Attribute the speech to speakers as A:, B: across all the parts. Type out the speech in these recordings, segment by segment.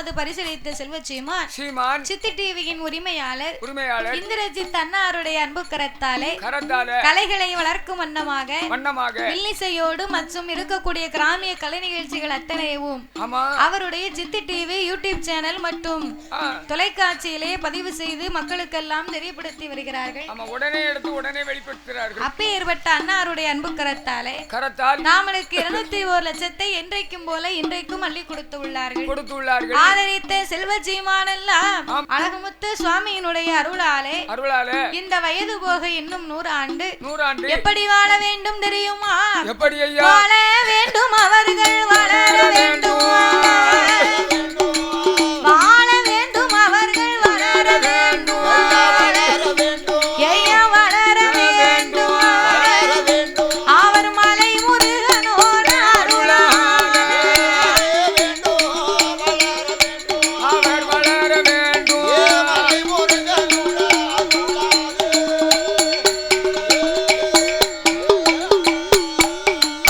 A: முதலாவது பரிசளித்த செல்வச்சீமான் சித்தி டிவியின் உரிமையாளர் இந்திரஜித் அண்ணாருடைய அன்பு கரத்தாலே கலைகளை வளர்க்கும் வண்ணமாக வில்லிசையோடு மற்றும் இருக்கக்கூடிய கிராமிய கலை நிகழ்ச்சிகள் அத்தனையும் அவருடைய சித்தி டிவி யூடியூப் சேனல் மற்றும் தொலைக்காட்சியிலே பதிவு செய்து மக்களுக்கெல்லாம் தெரியப்படுத்தி வருகிறார்கள்.
B: உடனே எடுத்து உடனே வெளிப்படுத்துகிறார்கள்.
A: அப்பேற்பட்ட அண்ணாருடைய அன்பு கரத்தால் நாமளுக்கு 201 லட்சத்தை என்றைக்கும் போல இன்றைக்கும் அள்ளி கொடுத்து உள்ளார்கள். ஆதரித்த செல்வஜீமானெல்லாம் அழகுமுத்து சுவாமியினுடைய அருளாலே இந்த வயது போக இன்னும் 100 ஆண்டு எப்படி வாழ வேண்டும் தெரியுமா? வாழ வேண்டும் அவர்கள் வளர வேண்டும், வாழ வேண்டும் அவர்கள் வளர வேண்டும், ஐயா வளர வேண்டும். அவர் மலை முருகனோடு அருளாலே
B: அவர் வளர வேண்டும்.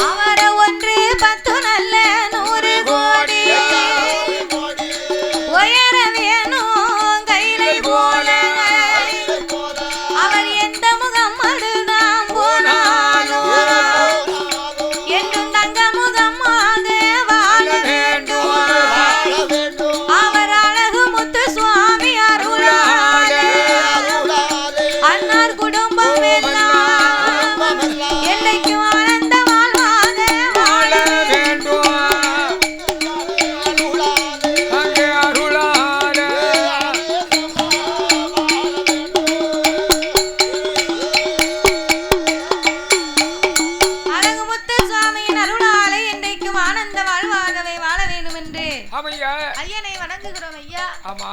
A: அவர 1 10 நல்ல 100 கோடி உயர வேணும் கைலை போல. அவர் எந்த முகம் மடுதான் போனாலும் என்றும் தங்க முகமாக வாழ வேண்டும். அவர் அழகு முத்து சுவாமி அருளாலே அன்னார் குடும்பம் எல்லாம் என்னைக்கும் ஆனந்த வாழ்வாக வாழ
B: வேண்டும். அங்கே அருளாலே
A: அழகுமுத்து சுவாமியின் அருளாலே என்றைக்கும் ஆனந்த வாழ்வாகவே வாழ வேண்டும் என்று
B: ஐயா
A: ஐயனை வணங்குகிறோம் ஐயா.
B: ஆமா.